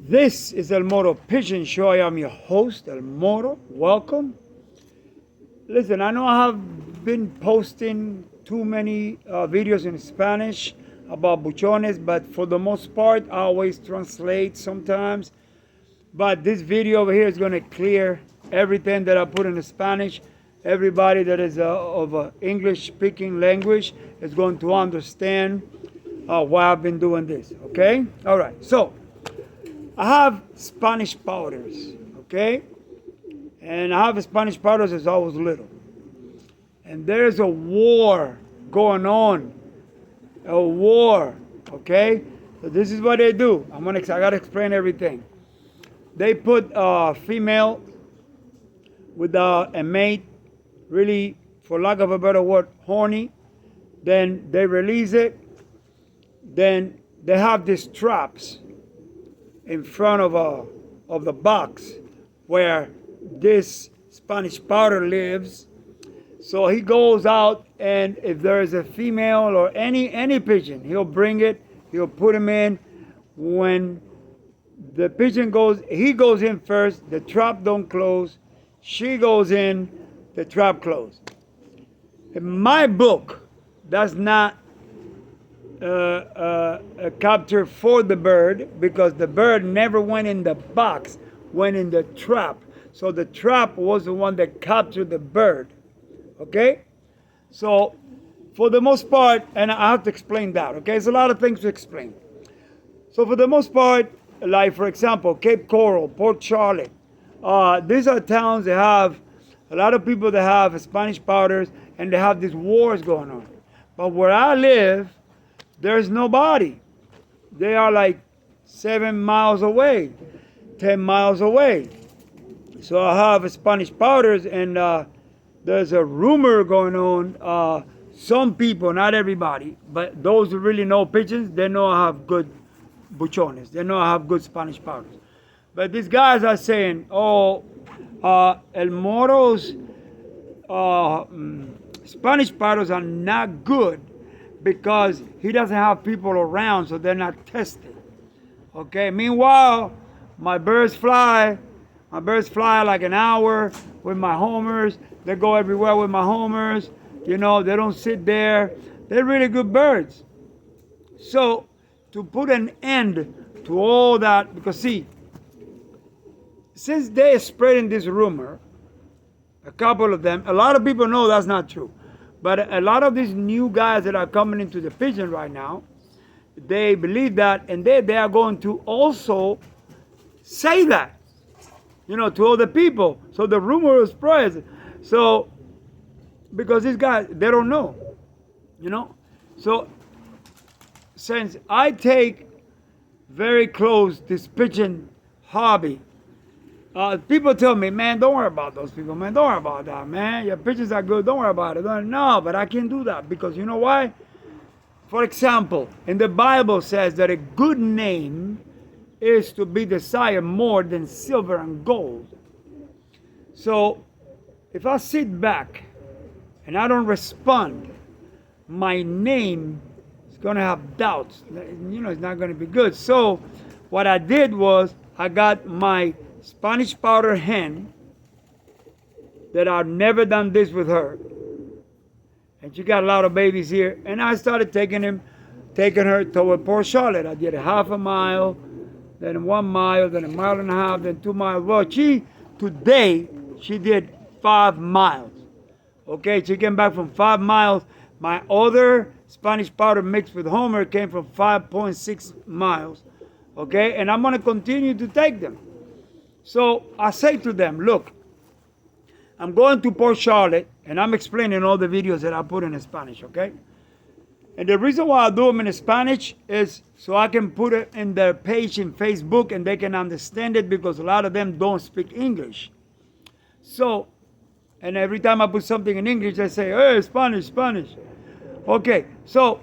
This is El Moro Pigeon Show. I am your host, El Moro. Welcome. Listen, I know I have been posting too many videos in Spanish about buchones, but for the most part, I always translate sometimes. But this video over here is going to clear everything that I put in Spanish. Everybody that is of English-speaking language is going to understand why I've been doing this. Okay? All right. So, I have Spanish powders, okay? And I have Spanish powders since I was little. And there's a war going on. A war, okay? So this is what they do. I gotta explain everything. They put a female with a mate, really, for lack of a better word, horny. Then they release it. Then they have these traps in front of the box where this Spanish powder lives. So he goes out, and if there is a female or any pigeon, he'll bring it, he'll put him in. When the pigeon he goes in first, the trap don't close, she goes in, the trap closes. In my book, that's not a capture for the bird, because the bird never went in the box, went in the trap. So the trap was the one that captured the bird. Okay? So for the most part, and I have to explain that, okay? There's a lot of things to explain. So for the most part, like for example, Cape Coral, Port Charlotte, these are towns that have a lot of people that have Spanish powders, and they have these wars going on. But where I live, there's nobody. They are like 7 miles away, 10 miles away. So I have Spanish powders, and there's a rumor going on. Some people, not everybody, but those who really know pigeons, they know I have good buchones. They know I have good Spanish powders. But these guys are saying, El Moro's Spanish powders are not good because he doesn't have people around, so they're not tested. Okay. Meanwhile, my birds fly. My birds fly like an hour with my homers. They go everywhere with my homers. You know, they don't sit there. They're really good birds. So, to put an end to all that, because see, since they're spreading this rumor, a couple of them, a lot of people know that's not true. But a lot of these new guys that are coming into the pigeon right now, they believe that, and they are going to also say that, you know, to other people. So the rumor spreads. So, because these guys, they don't know, you know. So, since I take very close this pigeon hobby, people tell me, man, don't worry about those people, man. Don't worry about that, man. Your pigeons are good. Don't worry about it. No, but I can't do that because you know why? For example, in the Bible says that a good name is to be desired more than silver and gold. So if I sit back and I don't respond, my name is going to have doubts. You know, it's not going to be good. So what I did was I got my Spanish powder hen that I've never done this with her, and she got a lot of babies here, and I started taking her toward Port Charlotte. I did a half a mile, then 1 mile, then a mile and a half, then 2 miles. Well, today she did 5 miles. Okay, she came back from 5 miles. My other Spanish powder mixed with Homer came from 5.6 miles. Okay, and I'm gonna continue to take them. So I say to them, look, I'm going to Port Charlotte, and I'm explaining all the videos that I put in Spanish, okay? And the reason why I do them in Spanish is so I can put it in their page in Facebook and they can understand it, because a lot of them don't speak English. So, and every time I put something in English, they say, hey, Spanish, Spanish. Okay, so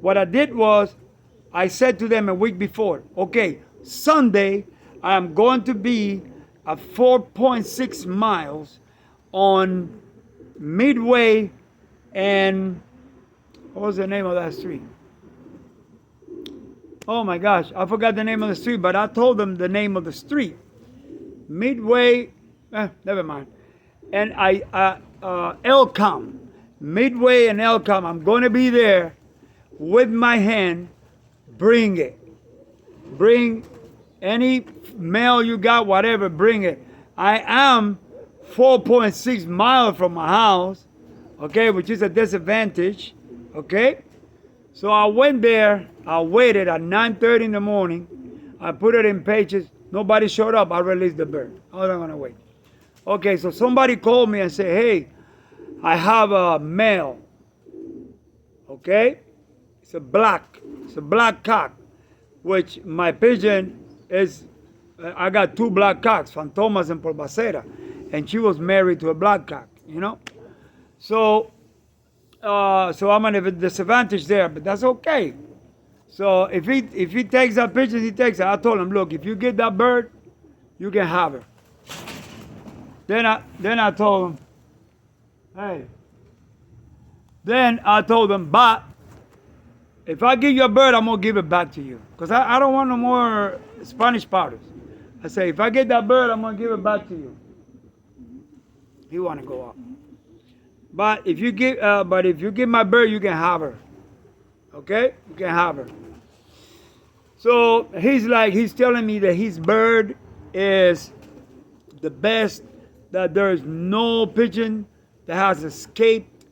what I did was I said to them a week before, okay, Sunday, I am going to be at 4.6 miles on Midway and what was the name of that street? Oh my gosh, I forgot the name of the street, but I told them the name of the street. Midway, never mind. And Elcom, Midway and Elcom. I'm going to be there with my hand. Bring it. Bring any mail you got, whatever, bring it. I am 4.6 miles from my house, okay, which is a disadvantage, okay? So I went there, I waited at 9:30 in the morning, I put it in pages, nobody showed up, I released the bird. I was not gonna wait. Okay, so somebody called me and said, hey, I have a male, okay? It's a black cock, which my pigeon is, I got two black cocks, Fantomas and Polvacera, and she was married to a black cock, you know? So, so I'm at a disadvantage there, but that's okay. So if he takes that pigeon, he takes it. I told him, look, if you get that bird, you can have her. Then I told him, hey. Then I told him, but if I give you a bird, I'm gonna give it back to you, cause I don't want no more Spanish powders. I say, if I get that bird, I'm gonna give it back to you. He wanna go up. But if you give my bird, you can have her. Okay? You can have her. So he's telling me that his bird is the best, that there's no pigeon that has escaped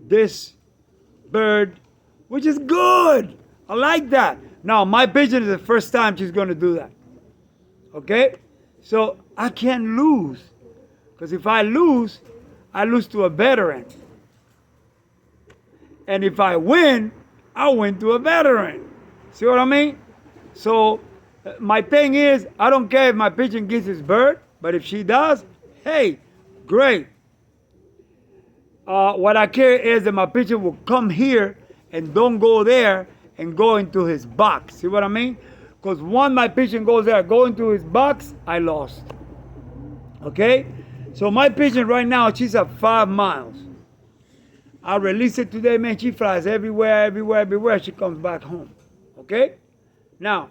this bird, which is good. I like that. Now, my pigeon is the first time she's gonna do that. Okay? So I can't lose. Because if I lose to a veteran. And if I win to a veteran. See what I mean? So my thing is, I don't care if my pigeon gets his bird, but if she does, hey, great. What I care is that my pigeon will come here and don't go there and go into his box. See what I mean? Because once my pigeon goes there, go into his box, I lost. Okay? So my pigeon right now, she's at 5 miles. I release it today, man. She flies everywhere. She comes back home. Okay? Now,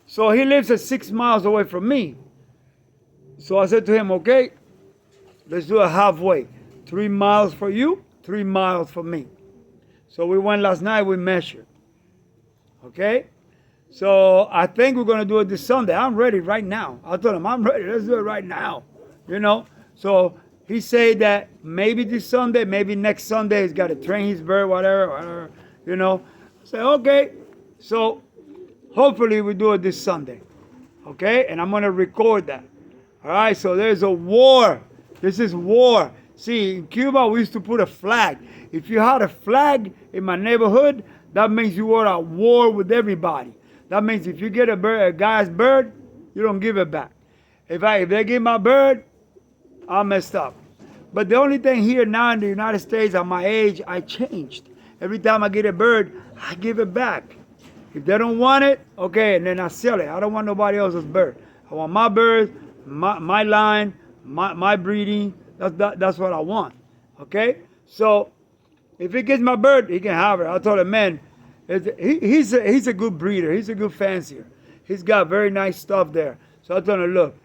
so he lives at 6 miles away from me. So I said to him, okay, let's do a halfway. 3 miles for you, 3 miles for me. So we went last night, we measured. Okay? So I think we're going to do it this Sunday. I'm ready right now. I told him, I'm ready. Let's do it right now. You know? So he said that maybe this Sunday, maybe next Sunday, he's got to train his bird, whatever, you know. I said, okay. So hopefully we do it this Sunday. Okay? And I'm going to record that. All right? So there's a war. This is war. See, in Cuba, we used to put a flag. If you had a flag in my neighborhood, that means you were at war with everybody. That means if you get a guy's bird, you don't give it back. If they give my bird, I'm messed up. But the only thing here now in the United States, at my age, I changed. Every time I get a bird, I give it back. If they don't want it, okay, and then I sell it. I don't want nobody else's bird. I want my bird, my line, my breeding. That's what I want. Okay? So if he gets my bird, he can have it. I told him, man, he's a good breeder. He's a good fancier. He's got very nice stuff there. So I told him, look,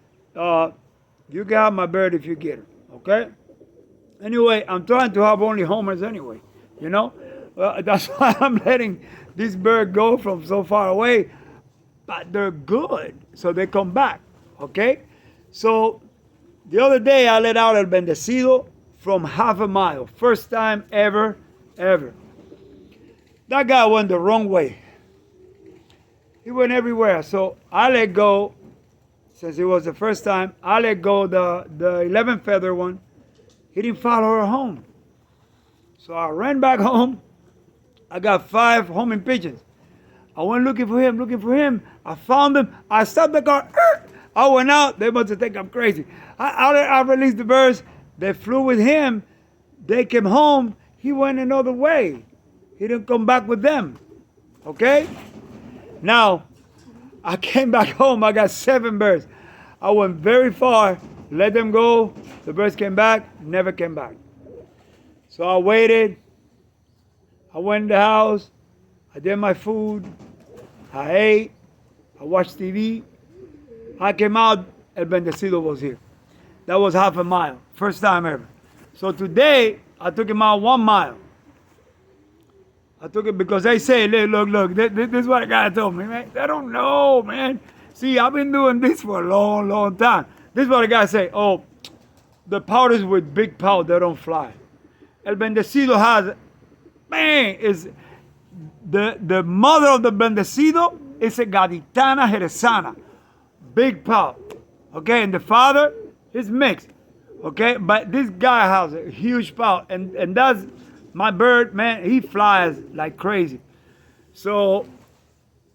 you can have my bird if you get her. Okay? Anyway, I'm trying to have only homers anyway. You know? That's why I'm letting this bird go from so far away. But they're good. So they come back. Okay? So the other day I let out El Bendecido from half a mile. First time ever. That guy went the wrong way. He went everywhere. So I let go, since it was the first time, I let go the 11 feather one. He didn't follow her home. So I ran back home. I got 5 homing pigeons. I went looking for him. I found him. I stopped the car. I went out. They must have think I'm crazy. I released the birds. They flew with him. They came home. He went another way. He didn't come back with them. Okay? Now, I came back home. I got 7 birds. I went very far, let them go. The birds came back, never came back. So I waited. I went in the house. I did my food. I ate. I watched TV. I came out, El Bendecido was here. That was half a mile. First time ever. So today, I took him out 1 mile. I took it because they say, look, this is what a guy told me, man. They don't know, man. See, I've been doing this for a long time. This is what a guy say, oh, the powders with big powder, they don't fly. El Bendecido has, man, is the mother of the Bendecido is a Gaditana Jerezana. Big pout. Okay, and the father is mixed. Okay, but this guy has a huge pout, and that's my bird, man. He flies like crazy. So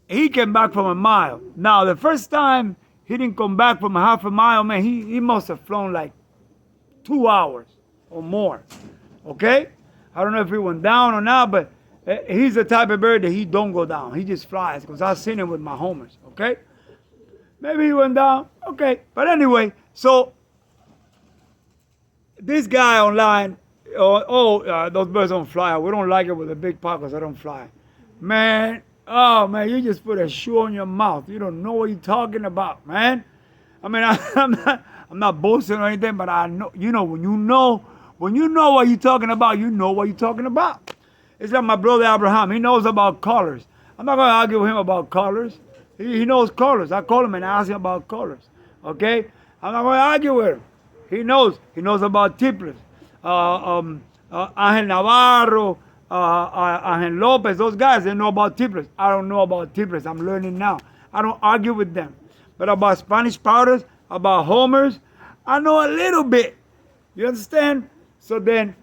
he came back from a mile. Now the first time he didn't come back from a half a mile, man. He must have flown like 2 hours or more. Okay, I don't know if he went down or not, but he's the type of bird that he don't go down. He just flies because I've seen him with my homers. Okay. Maybe he went down. Okay. But anyway, so this guy online, those birds don't fly. We don't like it with the big pockets. They don't fly. Man, oh, man, you just put a shoe on your mouth. You don't know what you're talking about, man. I mean, I'm not boasting or anything, but I know, when you know what you're talking about, you know what you're talking about. It's like my brother Abraham. He knows about colors. I'm not going to argue with him about colors. He knows colors. I call him and ask him about colors. Okay? I'm not going to argue with him. He knows. He knows about tiplets. Angel Navarro, Angel Lopez, those guys, they know about tiplets. I don't know about tiplets. I'm learning now. I don't argue with them. But about Spanish powders, about homers, I know a little bit. You understand? So then,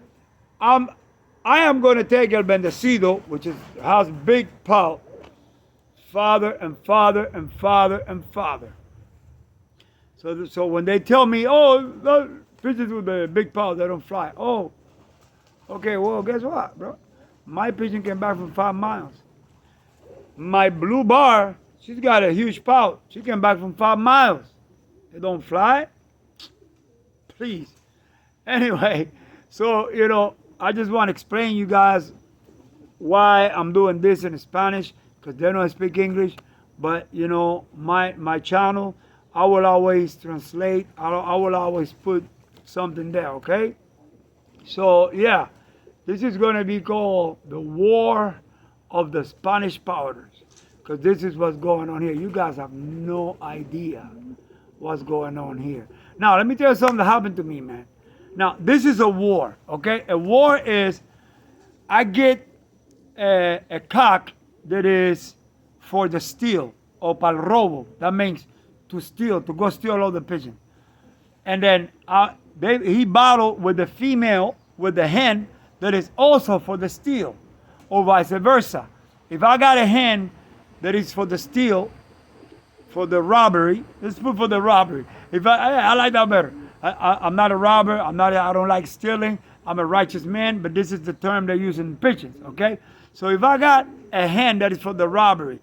I am going to take El Bendecido, which has big pout, father and father and father and father. So when they tell me, oh, those pigeons with the big pout, they don't fly. Oh, okay, well, guess what, bro? My pigeon came back from 5 miles. My blue bar, she's got a huge pout. She came back from 5 miles. They don't fly? Please. Anyway, so, I just want to explain you guys why I'm doing this in Spanish, because they don't speak English. But, my channel, I will always translate. I will always put something there, okay? So, yeah, this is going to be called the War of the Spanish Powders, because this is what's going on here. You guys have no idea what's going on here. Now, let me tell you something that happened to me, man. Now, this is a war, okay? A war is, I get a cock that is for the steal, or pal robo. That means to steal, to go steal all the pigeons. And then he battled with the female, with the hen, that is also for the steal, or vice versa. If I got a hen that is for the steal, for the robbery, let's put for the robbery. If I like that better. I'm not a robber. I don't like stealing. I'm a righteous man, but this is the term they use in pigeons, okay? So if I got a hen that is for the robbery,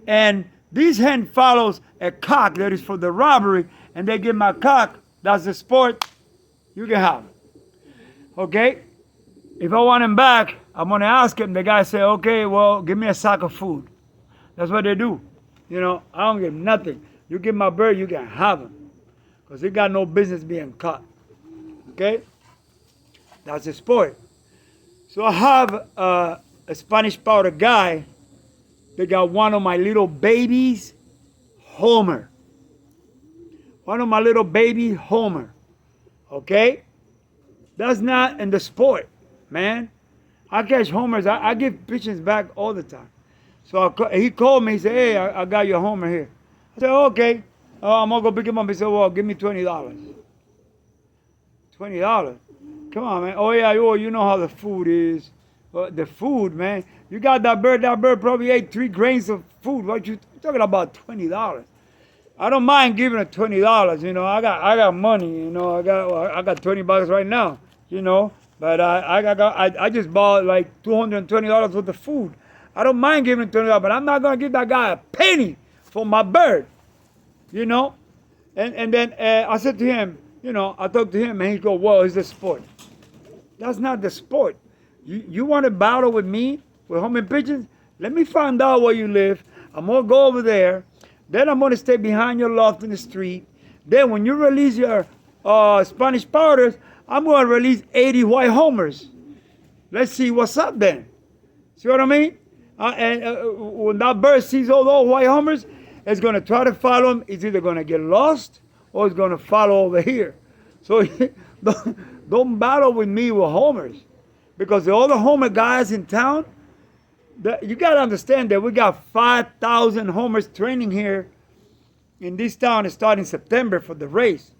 and this hen follows a cock that is for the robbery, and they give my cock, that's the sport, you can have it, okay? If I want him back, I'm going to ask him. The guy say, okay, well, give me a sack of food. That's what they do. I don't give nothing. You give my bird, you can have him. Because he got no business being caught. Okay? That's a sport. So I have a Spanish powder guy that got one of my little babies, Homer. One of my little baby, Homer. Okay? That's not in the sport, man. I catch homers. I give pigeons back all the time. So he called me. He said, hey, I got your Homer here. I said, okay. I'm going to go pick him up. He said, well, give me $20. $20? Come on, man. Oh, yeah, you know how the food is. The food, man. You got that bird probably ate 3 grains of food. What you talking about $20? I don't mind giving it $20. I got money. I got $20 right now. But I just bought like $220 worth of food. I don't mind giving it $20, but I'm not gonna give that guy a penny for my bird. And then I said to him, I talked to him, and he go, well, it's the sport. That's not the sport. You want to battle with me with homing pigeons? Let me find out where you live. I'm going to go over there. Then I'm going to stay behind your loft in the street. Then when you release your Spanish powders, I'm going to release 80 white homers. Let's see what's up then. See what I mean? When that bird sees all those white homers, it's going to try to follow him. It's either going to get lost or it's going to follow over here. So don't battle with me with homers. Because the other homer guys in town, you got to understand that we got 5,000 homers training here in this town starting September for the race.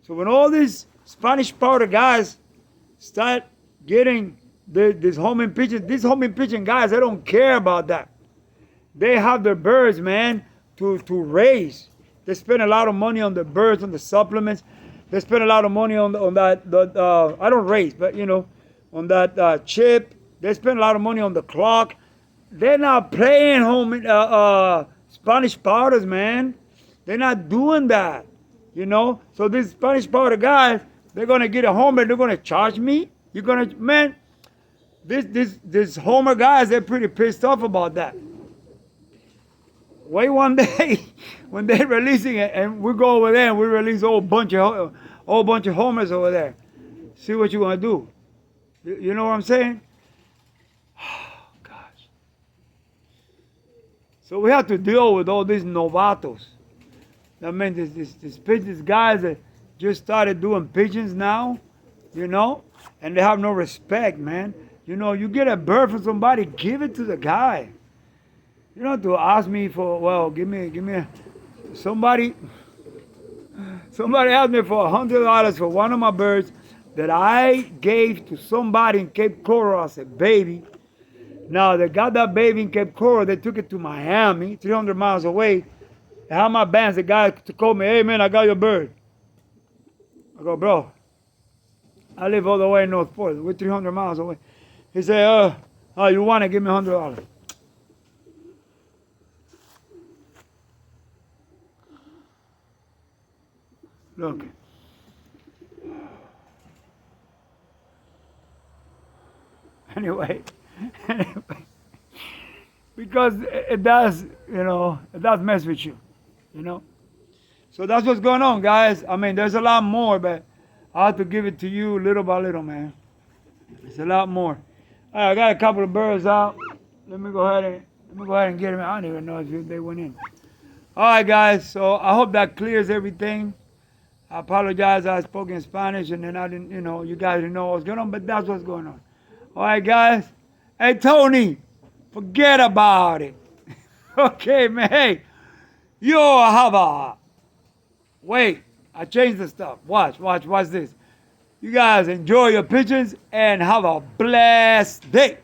So when all these Spanish powder guys start getting these homing pigeons, these homing pigeon guys, they don't care about that. They have their birds, man, to raise. They spend a lot of money on the birds, on the supplements. They spend a lot of money on that. I don't raise, but you know, on that chip. They spend a lot of money on the clock. They're not playing Spanish powders, man. They're not doing that, you know. So these Spanish powder guys, they're gonna get a homer. They're gonna charge me. You're gonna, man. This homer guys, they're pretty pissed off about that. Wait one day when they're releasing it, and we go over there and we release a whole bunch of homers over there. See what you're gonna do. You know what I'm saying? So we have to deal with all these novatos. I mean, these guys that just started doing pigeons now, you know, and they have no respect, man. You know, you get a bird from somebody, give it to the guy. You don't have to ask me for, well, give me somebody asked me for $100 for one of my birds that I gave to somebody in Cape Coral as a baby. Now, they got that baby in Cape Coral. They took it to Miami, 300 miles away. I had my bands, the guy to call me, hey, man, I got your bird. I go, bro, I live all the way in North Port. We're 300 miles away. He said, you want to give me $100. Look. Anyway. Because it does, you know, it does mess with you, you know. So that's what's going on, guys. I mean, there's a lot more, but I have to give it to you little by little, man. It's a lot more. All right, I got a couple of birds out. Let me go ahead and get them. I don't even know if they went in. All right, guys. So I hope that clears everything. I apologize. I spoke in Spanish, and then I didn't, you know, you guys didn't know what was going on, but that's what's going on. All right, guys. Hey, Tony, forget about it. Okay, man. Hey, you have a... Wait, I changed the stuff. Watch this. You guys enjoy your pigeons and have a blessed day.